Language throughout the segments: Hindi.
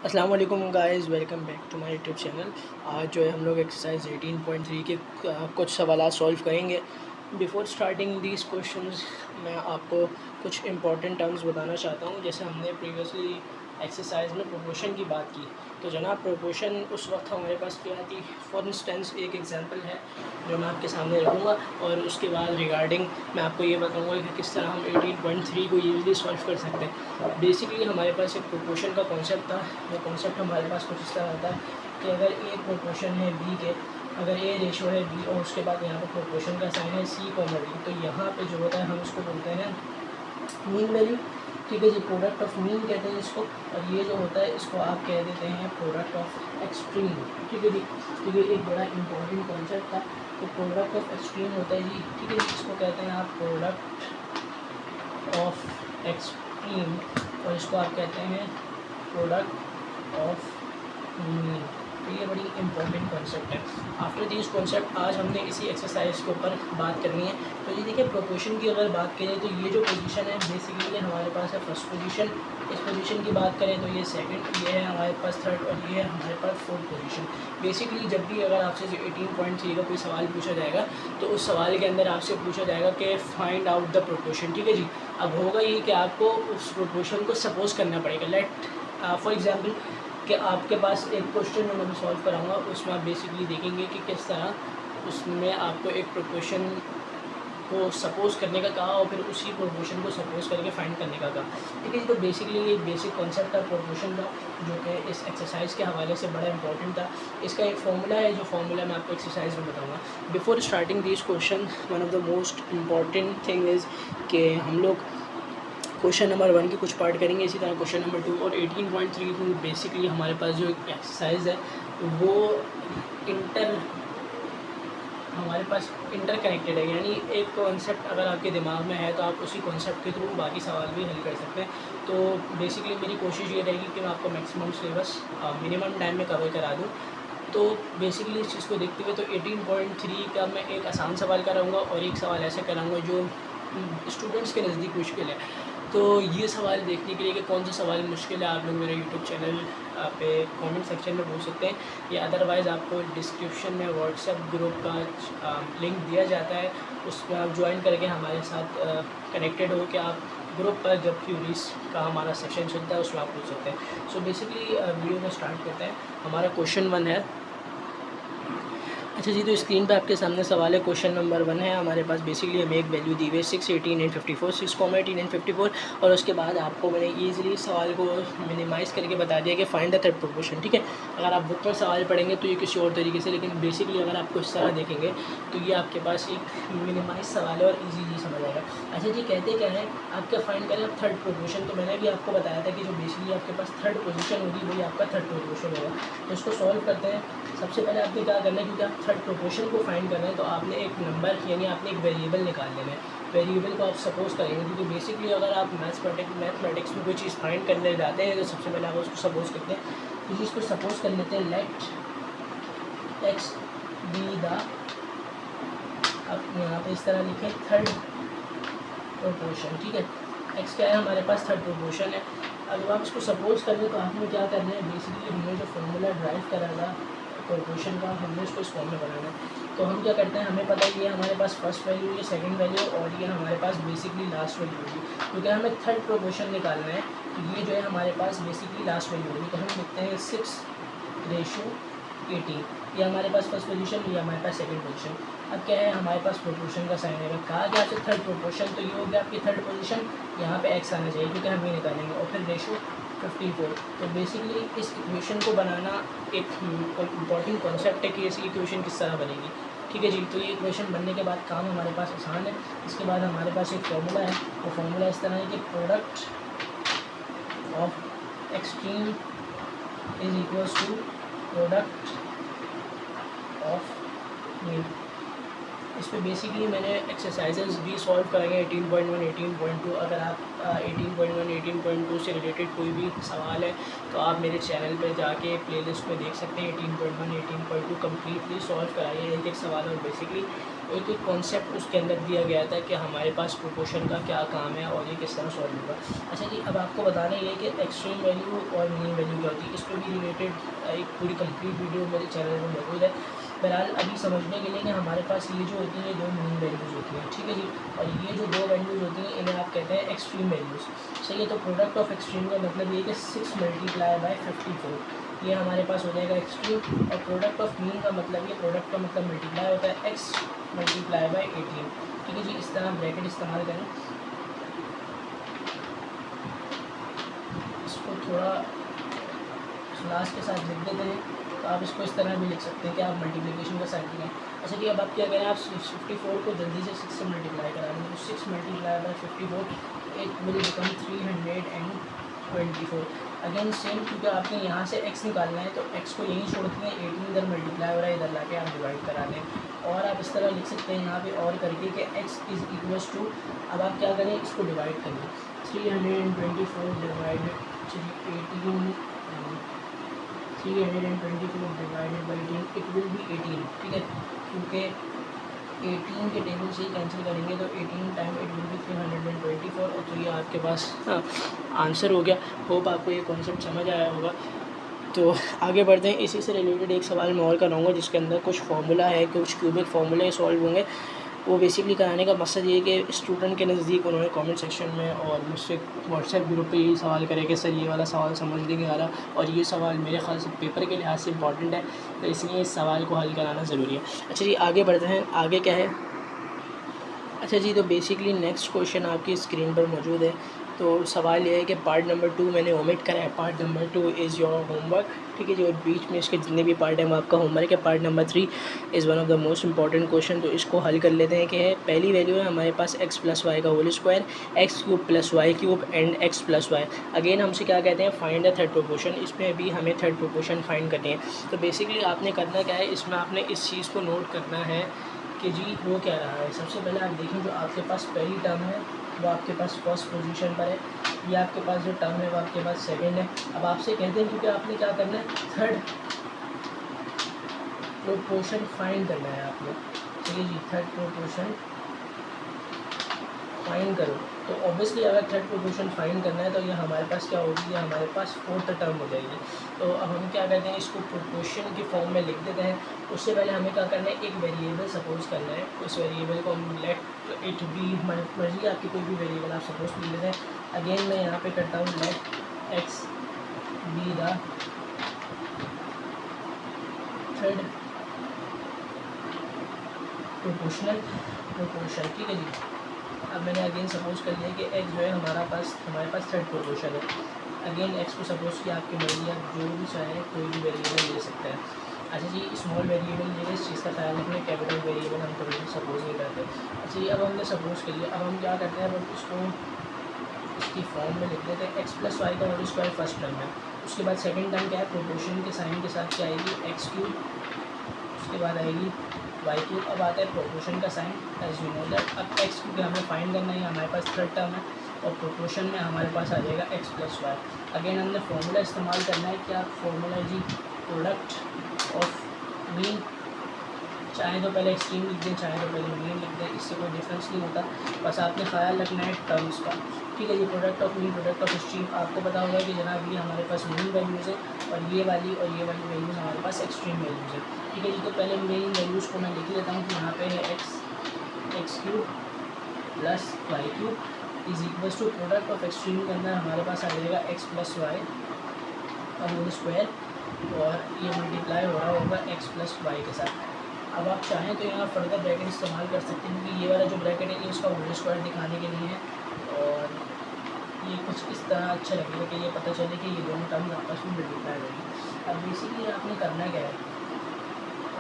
अस्सलाम वालेकुम guys, welcome back to my YouTube channel. आज जो है हम लोग एक्सरसाइज 18.3 के कुछ सवाल सॉल्व करेंगे। बिफ़ोर स्टार्टिंग दीज क्वेश्चंस मैं आपको कुछ इंपॉर्टेंट टर्म्स बताना चाहता हूँ। जैसे हमने प्रीवियसली एक्सरसाइज में प्रोपोर्शन की बात की, तो जनाब प्रोपोर्शन उस वक्त हमारे पास क्या थी। फॉर इंस्टेंस एक एग्जांपल है जो मैं आपके सामने रखूँगा और उसके बाद रिगार्डिंग मैं आपको ये बताऊँगा कि किस तरह हम 18.3 को ईज़िली सॉल्व कर सकते हैं। बेसिकली हमारे पास एक प्रोपोर्शन का कॉन्सेप्ट था। वो कॉन्सेप्ट हमारे पास कुछ इस तरह आता है कि अगर ए प्रोपोर्शन है बी के, अगर ए रेशो है बी और उसके बाद यहाँ पर प्रोपोर्शन का साइन है सी कॉमा डी, तो यहाँ पे जो होता है हम उसको बोलते हैं मीन वैल्यू। ठीक है जी, प्रोडक्ट ऑफ मीन कहते हैं इसको। और ये जो होता है इसको आप कह देते हैं प्रोडक्ट ऑफ एक्सट्रीम। ठीक है जी, तो ये एक बड़ा इंपॉर्टेंट कॉन्सेप्ट था। तो प्रोडक्ट ऑफ एक्सट्रीम होता है जी, ठीक है जी, इसको कहते हैं आप प्रोडक्ट ऑफ एक्सट्रीम और इसको आप कहते हैं प्रोडक्ट ऑफ मीन। तो ये बड़ी इंपॉर्टेंट कॉन्सेप्ट है। आफ्टर दिस कॉन्सेप्ट आज हमने इसी एक्सरसाइज के ऊपर बात करनी है। तो ये देखिए, प्रोपोर्शन की अगर बात करें तो ये जो पोजीशन है बेसिकली हमारे पास है फर्स्ट पोजीशन। इस पोजीशन की बात करें तो ये सेकंड, ये है हमारे पास थर्ड और ये है हमारे पास फोर्थ पोजीशन। बेसिकली जब भी अगर आपसे 18.3 का कोई सवाल पूछा जाएगा तो उस सवाल के अंदर आपसे पूछा जाएगा कि फाइंड आउट द प्रोपोर्शन। ठीक है जी, अब होगा ये कि आपको उस प्रोपोर्शन को सपोज करना पड़ेगा। लेट फॉर एग्जांपल कि आपके पास एक क्वेश्चन जो मैं सॉल्व कराऊंगा उसमें आप बेसिकली देखेंगे कि किस तरह उसमें आपको एक प्रोपोर्शन को सपोज करने का कहा और फिर उसी प्रोपोर्शन को सपोज करके फाइंड करने का कहा। ठीक है, तो बेसिकली ये बेसिक कॉन्सेप्ट था प्रोपोर्शन का, जो कि इस एक्सरसाइज के हवाले से बड़ा इंपॉर्टेंट था। इसका एक फार्मूला है, जो फार्मूला मैं आपको एक्सरसाइज में बताऊंगा। Before starting this question, one of the most important thing is कि हम लोग क्वेश्चन नंबर 1 के कुछ पार्ट करेंगे, इसी तरह क्वेश्चन नंबर 2 और 18.3 में बेसिकली हमारे पास जो एक्सरसाइज है वो हमारे पास इंटर कनेक्टेड है। यानी एक कॉन्सेप्ट अगर आपके दिमाग में है तो आप उसी कॉन्सेप्ट के थ्रू बाकी सवाल भी हल कर सकते हैं। तो बेसिकली मेरी कोशिश ये रहेगी कि मैं आपको मैक्सिमम सिलेबस मिनिमम टाइम में कवर करा दूँ। तो बेसिकली इस चीज़ को देखते हुए तो 18.3 का मैं एक आसान सवाल कराऊंगा और एक सवाल ऐसा कराऊंगा जो स्टूडेंट्स के नज़दीक मुश्किल है। तो ये सवाल देखने के लिए कि कौन सा सवाल मुश्किल है, आप लोग मेरे यूट्यूब चैनल पे कमेंट सेक्शन में पूछ सकते हैं या अदरवाइज़ आपको डिस्क्रिप्शन में व्हाट्सएप ग्रुप का लिंक दिया जाता है, उसमें आप ज्वाइन करके हमारे साथ कनेक्टेड हो कि आप ग्रुप पर जब क्यूरीज का हमारा सेक्शन चलता है उसमें आप पूछ सकते हैं। सो बेसिकली वीडियो में स्टार्ट करते हैं। हमारा क्वेश्चन 1 है। अच्छा जी, तो स्क्रीन पे आपके सामने सवाल है। क्वेश्चन नंबर 1 है हमारे पास। बेसिकली हमें एक वैल्यू दी हुई है 6, 18 एंड 54, 6, 18 एंड 54 और उसके बाद आपको मैंने ईजिली सवाल को मिनिमाइज़ करके बता दिया कि फाइंड द थर्ड प्रोपोर्शन। ठीक है, अगर आप बुक पर सवाल पढ़ेंगे तो ये किसी और तरीके से, लेकिन बेसिकली अगर आपको इस तरह देखेंगे तो ये आपके पास एक मिनिमाइज सवाल है और ईजीली समझ आएगा। अच्छा जी, कहते क्या है, आपका फाइंड करें आप थर्ड प्रोपोर्शन। तो मैंने भी आपको बताया था कि जो बेसिकली आपके पास थर्ड पोजीशन होगी वही आपका थर्ड प्रोपोर्शन होगा। तो इसको सॉल्व करते हैं। सबसे पहले आपने क्या करना है, क्योंकि आप थर्ड प्रोपोर्शन को फाइंड करना है तो आपने एक नंबर यानी आपने एक वेरिएबल निकाल लेना है। वेरिएबल को आप सपोज करेंगे, क्योंकि बेसिकली अगर आप मैथमेटिक्स में कोई चीज़ फाइंड करने जाते हैं तो सबसे पहले आप उसको सपोज करते हैं। तो इसको सपोज कर लेते हैं, लेट एक्स बी द, अब यहाँ पे इस तरह लिखें थर्ड प्रोपोर्शन। ठीक है, एक्स क्या है हमारे पास, थर्ड प्रोपोर्शन है। अब जब आप इसको सपोज कर लें तो आपने क्या करना है, बेसिकली हमने जो फॉर्मूला ड्राइव करा था प्रोपोर्शन का, हमने इसको इस फॉर्म में बनाना है। तो हम क्या करते हैं, हमें पता है ये हमारे पास फर्स्ट वैल्यू, ये सेकंड वैल्यू और ये हमारे पास बेसिकली लास्ट वैल्यू होगी। क्योंकि हमें थर्ड प्रोपोर्शन निकालना है तो ये जो है हमारे पास बेसिकली लास्ट वैल्यू होगी। तो हम लिखते हैं 6:18, ये हमारे पास फर्स्ट पोजीशन, ये हमारे पास सेकंड पोजीशन। अब क्या है, हमारे पास प्रोपोर्शन का साइन है। कहा गया आपसे थर्ड प्रोपोर्शन, तो ये हो गया आपकी थर्ड पोजीशन। यहाँ पे एक्स आना चाहिए क्योंकि हम ये निकालेंगे और फिर रेशो 54। तो बेसिकली इस इक्वेशन को बनाना एक इम्पॉर्टेंट कॉन्सेप्ट है कि ऐसी इक्वेशन किस तरह बनेगी। ठीक है जी, तो ये इक्वेशन बनने के बाद काम हमारे पास आसान है। इसके बाद हमारे पास एक फार्मूला है, वो फार्मूला इस तरह है कि product of extreme is equals to product of mean. इस पर बेसिकली मैंने एक्सरसाइजेज भी सॉल्व कराएंगे 18.1, 18.2। अगर आप 18.1, 18.2 से रिलेटेड कोई भी सवाल है तो आप मेरे चैनल पर जाके प्लेलिस्ट में देख सकते हैं। 18.1, 18.2 कम्प्लीटली सॉल्व कराइए एक एक सवाल। और बेसिकली एक एक कॉन्सेप्ट उसके अंदर दिया गया था कि हमारे पास प्रोपोर्शन का क्या काम है और ये किस तरह सॉल्व होगा। अच्छा जी, अब आपको बताना ये कि एक्सट्रीम वैल्यू और मीन वैल्यू क्या होती है, इस पर भी रिलेटेड एक पूरी कंप्लीट वीडियो मेरे चैनल पर मौजूद है। बहरहाल अभी समझने के लिए कि हमारे पास ये जो होती हैं दो मीन वैल्यूज़ होती हैं, ठीक है जी, और ये जो दो वैल्यूज़ होती हैं इन्हें आप कहते हैं एक्सट्रीम वैल्यूज़। सही है, तो प्रोडक्ट ऑफ एक्सट्रीम का मतलब ये कि 6 मल्टीप्लाई बाय 54, ये हमारे पास हो जाएगा एक्सट्रीम। और प्रोडक्ट ऑफ मीन का मतलब, ये प्रोडक्ट का मतलब मल्टीप्लाई होता है एक्स मल्टीप्लाई बाय 18, ठीक है जी। इस तरह ब्रैकेट इस्तेमाल करें, इसको थोड़ा क्लास के साथ लिख देते हैं, तो आप इसको इस तरह भी लिख सकते हैं कि आप मल्टीप्लिकेशन का साइन करें। अच्छा कि अब आप क्या करें, आप 54 को जल्दी से 6 से मल्टीप्लाई करा लें, तो 6 multiply by 54 it will become 324। Again same, क्योंकि आपने यहाँ से x निकालना है तो x को यहीं छोड़ दें, 18 इधर मल्टीप्लाई हो रहा है, इधर ला के आप डिवाइड करा लें। और आप इस तरह लिख सकते हैं यहाँ पे और करके कि x इज़ इक्वल्स टू, अब आप क्या करें, इसको डिवाइड करिए, 324 divided 324 divided by 18 it will be 18, ठीक है, क्योंकि 18 के टेबल से ही कैंसिल करेंगे तो 18 टाइम इट विल बी 324, और तो ये आपके पास आंसर हो गया। होप आपको ये कॉन्सेप्ट समझ आया होगा। तो आगे बढ़ते हैं, इसी से रिलेटेड एक सवाल मैं और कराऊंगा जिसके अंदर कुछ फार्मूला है, कुछ क्यूबिक फार्मूले सॉल्व होंगे। वो बेसिकली कराने का मकसद ये है कि स्टूडेंट के नज़दीक उन्होंने कमेंट सेक्शन में और मुझसे व्हाट्सएप ग्रुप पे यही सवाल करे कि सर ये वाला सवाल समझ नहीं आ रहा, और ये सवाल मेरे ख्याल से पेपर के लिहाज से इंपॉर्टेंट है, तो इसलिए इस सवाल को हल कराना ज़रूरी है। अच्छा जी, आगे बढ़ते हैं, आगे क्या है। अच्छा जी, तो बेसिकली नेक्स्ट क्वेश्चन आपकी स्क्रीन पर मौजूद है। तो सवाल ये है कि पार्ट नंबर 2 मैंने ओमिट करा है, part number 2 is your homework, ठीक है जी, और बीच में इसके जितने भी पार्ट हैं वो आपका होमवर्क है। Part number 3 is one of the most important question, तो इसको हल कर लेते हैं। कि है पहली वैल्यू है हमारे पास x प्लस वाई का whole square, x cube plus y cube and x plus y. Again हमसे क्या कहते हैं, फाइंड द थर्ड प्रोपोर्शन, इसमें भी हमें थर्ड प्रोपोर्शन फाइंड करनी है। तो बेसिकली आपने करना क्या है, इसमें आपने इस चीज़ को नोट करना है कि जी वो क्या रहा है। सबसे पहले आप देखें जो आपके पास पहली टर्म है वो आपके पास फर्स्ट पोजीशन पर है, ये आपके पास जो टर्म है वो आपके पास सेकंड है। अब आपसे कहते हैं क्योंकि आपने क्या करना है, थर्ड प्रोपोर्शन फाइंड करना है आपने, चलिए जी, थर्ड प्रोपोर्शन फाइंड करो। तो ऑब्वियसली अगर थर्ड प्रोपोर्शन फाइंड करना है तो ये हमारे पास क्या होगी, ये हमारे पास फोर्थ टर्म हो जाएगी। तो अब हम क्या करते हैं, इसको प्रोपोर्शन की फॉर्म में लिख देते हैं। उससे पहले हमें क्या करना है, एक वेरिएबल सपोज करना है, उस वेरिएबल को हम लेट इट बी, मर्जी आपकी कोई भी वेरिएबल आप सपोज कर लेते हैं। अगेन मैं यहाँ पे करता हूँ let x be the third proportional proportion, ठीक है जी। अब मैंने अगेन सपोज कर लिया कि x जो है हमारे पास थर्ड प्रोपोर्शन है। अगेन x को सपोज किया, आपकी मर्जी, आप जो भी चाहें कोई भी वेरिएबल ले सकते हैं। अच्छा जी, स्मॉल वेरिएबल ले, इस चीज़ का ख्याल रखना, कैपिटल वेरिएबल हम कभी भी सपोज नहीं करते। अच्छा जी, अब हमने सपोज कर लिया, अब हम क्या करते हैं, अब इसको इसकी फॉर्म में लिख देते हैं, एक्स प्लस वाई का होल स्क्वायर फर्स्ट टर्म है। उसके बाद सेकेंड टर्म क्या है, प्रोपोर्शन के साइन के साथ क्या आएगी, एक्स क्यूब, उसके बाद आएगी वाई क्यूब। अब आता है प्रोपोर्शन का sign, as you know that. अब एक्स क्यूब हमें फाइंड करना है, हमारे पास थर्ड टर्म है, और प्रोपोर्शन में हमारे पास आ जाएगा एक्स प्लस वाई। अगेन हमने फॉर्मूला इस्तेमाल करना है, क्या फॉर्मूला जी, प्रोडक्ट ऑफ मीन, चाहे तो पहले एक्सट्रीम लिख दें, चाहे तो पहले मीन लिख दें, इससे कोई डिफरेंस नहीं होता, बस आपने ख्याल रखना है टर्म्स का, ठीक है जी। Product of mean, product of extreme, आपको पता होगा कि जनाब ये हमारे पास मीन वैल्यूज़ है, और ये वाली वैल्यूज़ हमारे पास एक्सट्रीम वैल्यूज़ है, ठीक है जी। तो पहले मेन वैल्यूज़ को मैं लिख लेता हूँ कि यहाँ पे है x cube plus y cube is equals to product of extreme के अंदर हमारे पास आ जाएगा एक्स प्लस वाई का होल स्क्वायर, और ये मल्टीप्लाई हो रहा होगा एक्स प्लस वाई के साथ। अब आप चाहें तो यहाँ फर्दर ब्रैकेट इस्तेमाल कर सकते हैं, क्योंकि ये वाला जो ब्रैकेट है ये उसका होल स्क्वायर दिखाने के लिए है, और ये कुछ इस तरह अच्छा लगेगा कि ये पता चले कि ये दोनों टर्म आपस में मल्टीप्लाई होगी। अब बेसिकली आपने करना क्या है,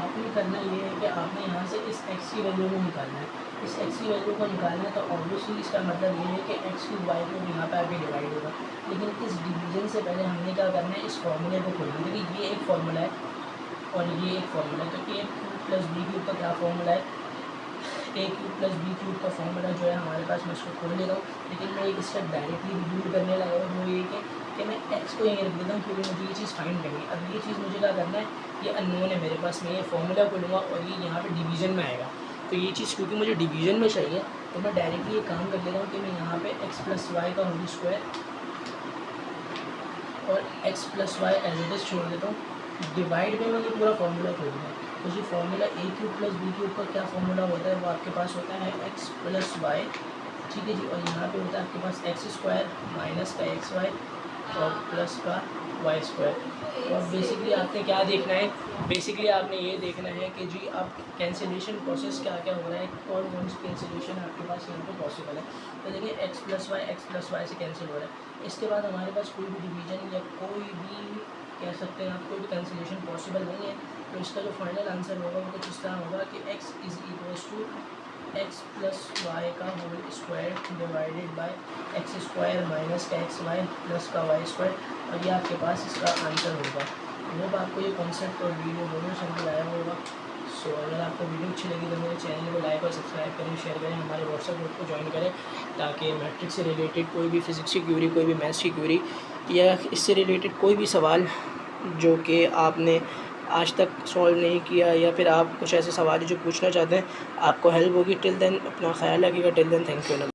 आपने करना ये है कि आपने यहाँ से इस x की वैल्यू को निकालना है। इस x की वैल्यू को निकालना है तो ऑब्वियसली इसका मतलब ये है कि x की वाई को यहाँ पर आके डिवाइड होगा। लेकिन इस डिवीज़न से पहले हमने क्या करना है, इस फॉर्मूले को खोलना है। देखिए ये एक फॉर्मूला है और ये एक फॉर्मूला है, तो a cube plus b cube का क्या फॉर्मूला है, a cube plus b cube का फॉर्मूला जो है हमारे पास, मैं इसको खोल लेता हूँ। लेकिन मैं एक स्टेप डायरेक्टली रिव्यू करने लगा हूँ, वो ये कि मैं x को यहीं रख देता हूँ, क्योंकि मुझे ये चीज़ फाइंड करनी है। अब ये चीज़ मुझे क्या करना है, ये अननोन है मेरे पास, मैं ये फॉर्मूला खोलूँगा और ये यहाँ पे डिवीज़न में आएगा। तो ये चीज़ क्योंकि मुझे डिवीज़न में चाहिए तो मैं डायरेक्टली ये काम कर लेता हूँ कि मैं यहाँ पे एक्स प्लस वाई का होल स्क्वायर और x plus y as it is छोड़ देता हूँ। डिवाइड में मैंने पूरा फॉर्मूला खोल दिया। तो जी फॉर्मूला ए क्यूब प्लस बी क्यूब का क्या फॉर्मूला होता है, वो आपके पास होता है एक्स प्लस वाई, ठीक है जी। और यहाँ पे होता है आपके पास एक्स स्क्वायर माइनस का एक्स वाई और प्लस का वाई स्क्वायर। और बेसिकली आपने क्या देखना है, बेसिकली आपने ये देखना है कि जी आप कैंसिलेशन प्रोसेस क्या क्या हो रहा है, कौन कौन सी कैंसिलेशन आपके पास यहाँ पे पॉसिबल है। तो देखिए एक्स प्लस वाई से कैंसिल हो रहा है। इसके बाद हमारे पास कोई भी डिवीजन या कोई भी कह सकते हैं आप कोई भी कैंसिलेशन पॉसिबल नहीं है। तो इसका जो फाइनल आंसर होगा वो कुछ इस तरह होगा कि x is equals to x plus y का whole square divided by x square minus का एक्स वाई प्लस का वाई स्क्वायर। और ये आपके पास इसका आंसर होगा। होप आपको ये कॉन्सेप्ट और वीडियो दोनों समझ आया होगा। सो अगर आपको वीडियो अच्छी लगी तो मेरे चैनल को लाइक और सब्सक्राइब करें, शेयर करें, हमारे व्हाट्सएप ग्रुप को ज्वाइन करें ताकि मैट्रिक्स से रिलेटेड कोई भी फिज़िक्स की क्यूरी, कोई भी मैथ्स की क्यूरी या इससे रिलेटेड कोई भी सवाल जो कि आपने आज तक सॉल्व नहीं किया या फिर आप कुछ ऐसे सवाल जो पूछना चाहते हैं आपको हेल्प होगी। टिल देन अपना ख्याल रखिएगा। Till then thank you.